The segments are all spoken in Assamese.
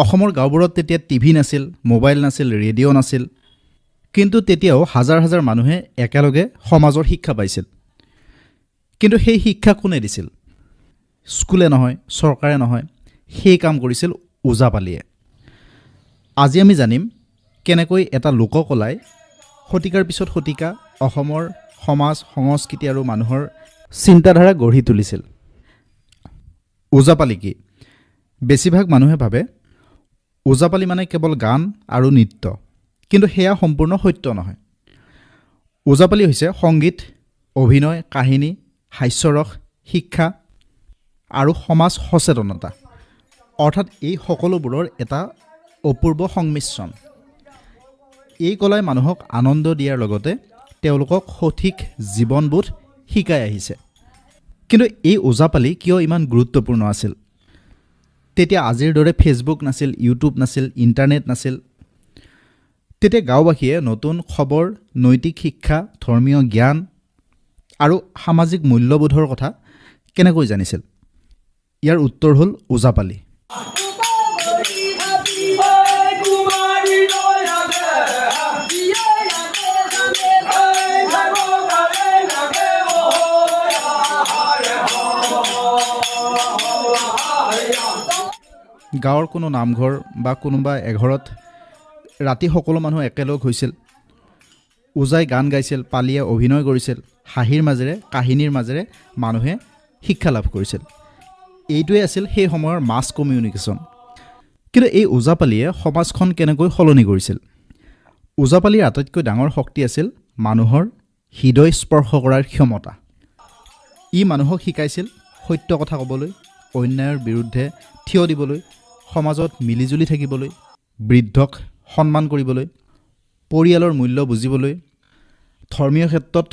অসমৰ গাঁওবোৰত তেতিয়া টিভি নাছিল, মোবাইল নাছিল, ৰেডিঅ' নাছিল, কিন্তু তেতিয়াও হাজাৰ হাজাৰ মানুহে একেলগে সমাজৰ শিক্ষা পাইছিল। কিন্তু সেই শিক্ষা কোনে দিছিল? স্কুলে নহয়, চৰকাৰে নহয়, সেই কাম কৰিছিল ওজাপালিয়ে। আজি আমি জানিম কেনেকৈ এটা লোককলাই শতিকাৰ পিছত শতিকা অসমৰ সমাজ, সংস্কৃতি আৰু মানুহৰ চিন্তাধাৰা গঢ়ি তুলিছিল। ওজাপালি কি? বেছিভাগ মানুহে ভাবে ওজাপালি মানে কেৱল গান আৰু নৃত্য, কিন্তু সেয়া সম্পূৰ্ণ সত্য নহয়। ওজাপালি হৈছে সংগীত, অভিনয়, কাহিনী, হাস্যৰস, শিক্ষা আৰু সমাজ সচেতনতা, অৰ্থাৎ এই সকলোবোৰৰ এটা অপূৰ্ব সংমিশ্ৰণ। এই কলাই মানুহক আনন্দ দিয়াৰ লগতে তেওঁলোকক সঠিক জীৱনবোধ শিকাই আহিছে। কিন্তু এই ওজাপালি কিয় ইমান গুৰুত্বপূৰ্ণ আছিল? তেতিয়া আজিৰ দৰে ফেচবুক নাছিল, ইউটিউব নাছিল, ইণ্টাৰনেট নাছিল। তেতিয়া গাঁওবাসীয়ে নতুন খবৰ, নৈতিক শিক্ষা, ধৰ্মীয় জ্ঞান আৰু সামাজিক মূল্যবোধৰ কথা কেনেকৈ জানিছিল? ইয়াৰ উত্তৰ হ'ল ওজাপালি। গাঁৱৰ কোনো নামঘৰ বা কোনোবা এঘৰত ৰাতি সকলো মানুহ একেলগ হৈছিল। ওজাই গান গাইছিল, পালিয়ে অভিনয় কৰিছিল, হাঁহিৰ মাজেৰে, কাহিনীৰ মাজেৰে মানুহে শিক্ষা লাভ কৰিছিল। এইটোৱে আছিল সেই সময়ৰ মাছ কমিউনিকেশ্যন। কিন্তু এই ওজাপালিয়ে সমাজখন কেনেকৈ সলনি কৰিছিল? ওজাপালিৰ আটাইতকৈ ডাঙৰ শক্তি আছিল মানুহৰ হৃদয় স্পৰ্শ কৰাৰ ক্ষমতা। ই মানুহক শিকাইছিল সত্য কথা ক'বলৈ, অন্যায়ৰ বিৰুদ্ধে থিয় দিবলৈ, সমাজত মিলিজুলি থাকিবলৈ, বৃদ্ধক সন্মান কৰিবলৈ, পৰিয়ালৰ মূল্য বুজিবলৈ, ধৰ্মীয় ক্ষেত্ৰত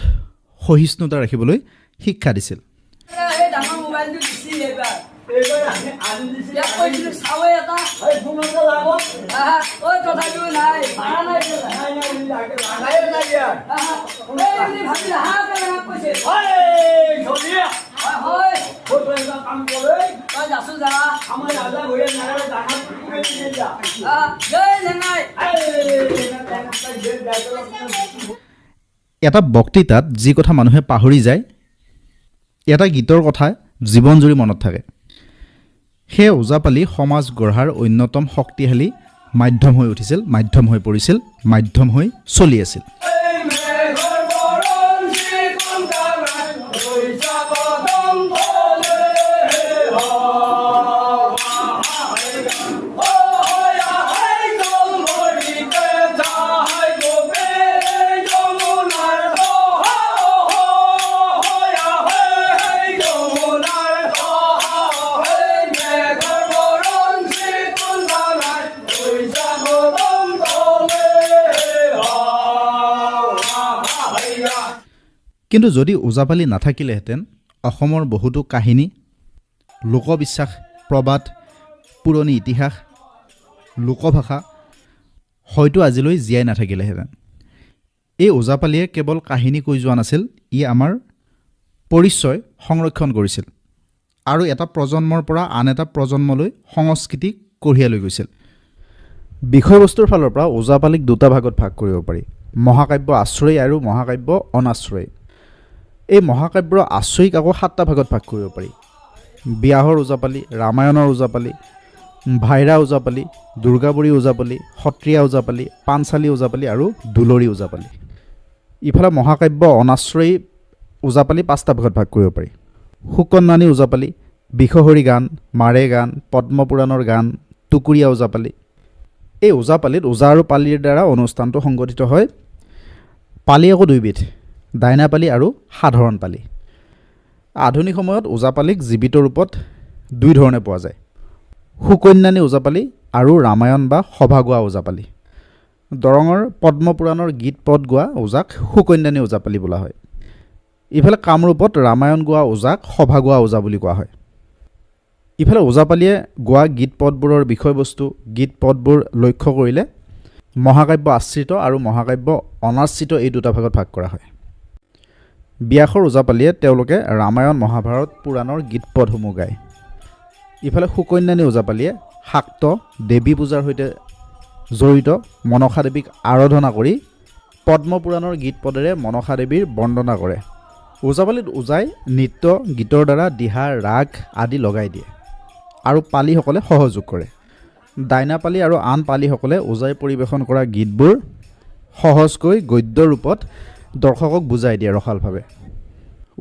সহিষ্ণুতা ৰাখিবলৈ শিক্ষা দিছিল। এটা বক্তৃতাত যি কথা মানুহে পাহৰি যায়, এটা গীতৰ কথা জীৱন জুৰি মনত থাকে। সেই ওজাপালি সমাজ গঢ়াৰ অন্যতম শক্তিশালী মাধ্যম হৈ উঠিছিল, মাধ্যম হৈ পৰিছিল, মাধ্যম হৈ চলি আছিল। কিন্তু যদি ওজাপালি নাথাকিলেহেঁতেন অসমৰ বহুতো কাহিনী, লোকবিশ্বাস, প্ৰবাদ, পুৰণি ইতিহাস, লোকভাষা হয়তো আজিলৈ জীয়াই নাথাকিলেহেঁতেন। এই ওজাপালিয়ে কেৱল কাহিনী কৈ যোৱা নাছিল, ই আমাৰ পৰিচয় সংৰক্ষণ কৰিছিল আৰু এটা প্ৰজন্মৰ পৰা আন এটা প্ৰজন্মলৈ সংস্কৃতি কঢ়িয়াই লৈ গৈছিল। বিষয়বস্তুৰ ফালৰ পৰা ওজাপালিক দুটা ভাগত ভাগ কৰিব পাৰি, মহাকাব্য আশ্ৰয়ী আৰু মহাকাব্য অনাশ্ৰয়ী। এই মহাকাব্যৰ আশ্ৰয়ীক আকৌ 7টা ভাগত ভাগ কৰিব পাৰি: বিয়াহৰ ওজাপালি, ৰামায়ণৰ ওজাপালি, ভাইৰা ওজাপালি, দুৰ্গাবুৰী ওজাপালি, সত্ৰীয়া ওজাপালি, পাঞ্চালী ওজাপালি আৰু দুলৰী ওজাপালি। ইফালে মহাকাব্য অনাশ্ৰয়ী ওজাপালি 5টা ভাগত ভাগ কৰিব পাৰি: সুকন্নানী ওজাপালি, বিষহৰী গান, মাৰে গান, পদ্মপুৰাণৰ গান, টুকুৰীয়া ওজাপালি। এই ওজাপালিত ওজা আৰু পালিৰ দ্বাৰা অনুষ্ঠানটো সংগঠিত হয়। পালি আকৌ দুইবিধ, ডাইনাপালি আৰু সাধাৰণ পালি। আধুনিক সময়ত ওজাপালিক জীৱিত ৰূপত দুই ধৰণে পোৱা যায়: সুকন্যানী ওজাপালি আৰু ৰামায়ণ বা সভা গোৱা ওজাপালি। দৰঙৰ পদ্মপুৰাণৰ গীত পদ গোৱা ওজাক সুকন্যানী ওজাপালি বোলা হয়। ইফালে কামৰূপত ৰামায়ণ গোৱা ওজাক সভা গোৱা ওজা বুলি কোৱা হয়। ইফালে ওজাপালিয়ে গোৱা গীত পদবোৰৰ বিষয়বস্তু, গীত পদবোৰ লক্ষ্য কৰিলে মহাকাব্য আশ্ৰিত আৰু মহাকাব্য অনাশ্ৰিত এই দুটা ভাগত ভাগ কৰা হয়। ব্যাসৰ ওজাপালিয়ে তেওঁলোকে ৰামায়ণ, মহাভাৰত, পুৰাণৰ গীত পদসমূহ গায়। ইফালে সুকন্যানী ওজাপালিয়ে শাক্ত দেৱী পূজাৰ সৈতে জড়িত মনসা দেৱীক আৰাধনা কৰি পদ্মপুৰাণৰ গীত পদেৰে মনসা দেৱীৰ বন্দনা কৰে। ওজাপালিত ওজাই নৃত্য গীতৰ দ্বাৰা দিহা ৰাগ আদি লগাই দিয়ে আৰু পালীসকলে সহযোগ কৰে। ডাইনাপালি আৰু আন পালীসকলে ওজাই পৰিৱেশন কৰা গীতবোৰ সহজকৈ গদ্য ৰূপত দৰ্শকক বুজাই দিয়ে ৰসালভাৱে।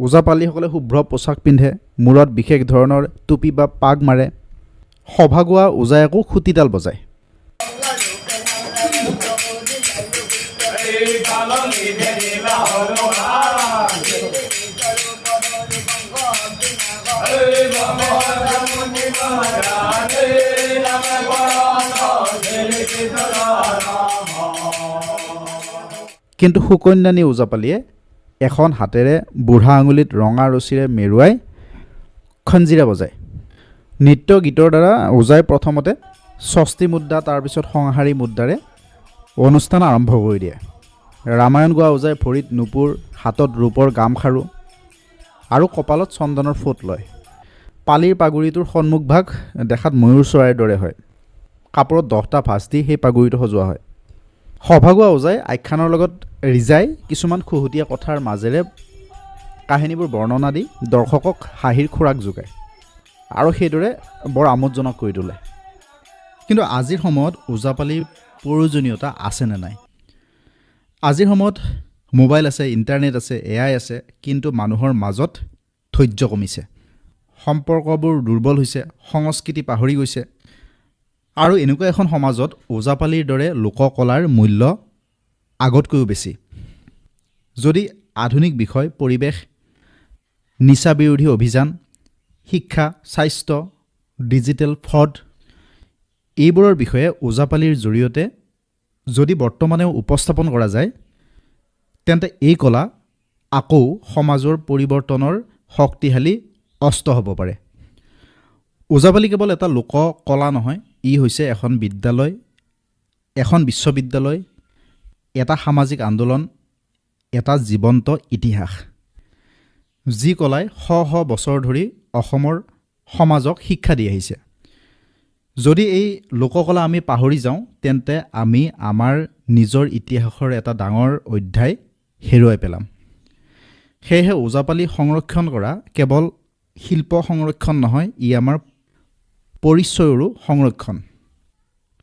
ওজাপালীসকলে শুভ্ৰ পোছাক পিন্ধে, মূৰত বিশেষ ধৰণৰ টুপি বা পাগ মাৰে। সভা গোৱা ওজাই আকৌ খুটিতাল বজায়। কিন্তু সুকন্যানী ওজাপালিয়ে এখন হাতেৰে বুঢ়া আঙুলিত ৰঙা ৰছীৰে মেৰুৱাই খঞ্জিৰা বজায়। নৃত্য গীতৰ দ্বাৰা ওজাই প্ৰথমতে ষষ্ঠী মুদ্ৰা, তাৰপিছত সংহাৰী মুদ্ৰাৰে অনুষ্ঠান আৰম্ভ কৰি দিয়ে। ৰামায়ণ গোৱা ওজাই ভৰিত নুপুৰ, হাতত ৰূপৰ গামখাৰু আৰু কপালত চন্দনৰ ফোট লয়। পালিৰ পাগুৰিটোৰ সন্মুখভাগ দেখাত ময়ূৰ চৰাইৰ দৰে হয়। কাপোৰত 10টা ভাঁজ দি সেই পাগুৰিটো সজোৱা হয়। সভা গোৱা ওজাই আখ্যানৰ লগত ৰিজাই কিছুমান খুহুতীয়া কথাৰ মাজেৰে কাহিনীবোৰ বৰ্ণনা দি দৰ্শকক হাঁহিৰ খোৰাক যোগায় আৰু সেইদৰে বৰ আমোদজনক কৰি তোলে। কিন্তু আজিৰ সময়ত ওজাপালিৰ প্ৰয়োজনীয়তা আছেনে নাই? আজিৰ সময়ত মোবাইল আছে, ইণ্টাৰনেট আছে, AI আছে, কিন্তু মানুহৰ মাজত ধৈৰ্য কমিছে, সম্পৰ্কবোৰ দুৰ্বল হৈছে, সংস্কৃতি পাহৰি গৈছে। আৰু এনেকুৱা এখন সমাজত ওজাপালিৰ দৰে লোককলাৰ মূল্য আগতকৈও বেছি। যদি আধুনিক বিষয়, পৰিৱেশ, নিচা বিৰোধী অভিযান, শিক্ষা, স্বাস্থ্য, ডিজিটেল ফ্ৰড এইবোৰৰ বিষয়ে ওজাপালিৰ জৰিয়তে যদি বৰ্তমানেও উপস্থাপন কৰা যায়, তেন্তে এই কলা আকৌ সমাজৰ পৰিৱৰ্তনৰ শক্তিশালী অস্ত্ৰ হ'ব পাৰে। ওজাপালি কেৱল এটা লোককলা নহয়, ই হৈছে এখন বিদ্যালয়, এখন বিশ্ববিদ্যালয়, এটা সামাজিক আন্দোলন, এটা জীৱন্ত ইতিহাস, যি কলাই শ শ বছৰ ধৰি অসমৰ সমাজক শিক্ষা দি আহিছে। যদি এই লোককলা আমি পাহৰি যাওঁ, তেন্তে আমি আমাৰ নিজৰ ইতিহাসৰ এটা ডাঙৰ অধ্যায় হেৰুৱাই পেলাম। সেয়েহে ওজাপালি সংৰক্ষণ কৰা কেৱল শিল্প সংৰক্ষণ নহয়, ই আমাৰ পৰিচয়ৰো সংৰক্ষণ।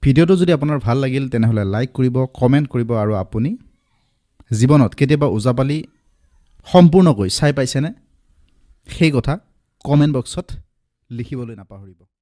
ভিডিঅ'টো যদি আপোনাৰ ভাল লাগিল তেনেহ'লে লাইক কৰিব, কমেণ্ট কৰিব আৰু আপুনি জীৱনত কেতিয়াবা ওজাপালি সম্পূৰ্ণকৈ চাই পাইছেনে? সেই কথা কমেণ্ট বক্সত লিখিবলৈ নাপাহৰিব।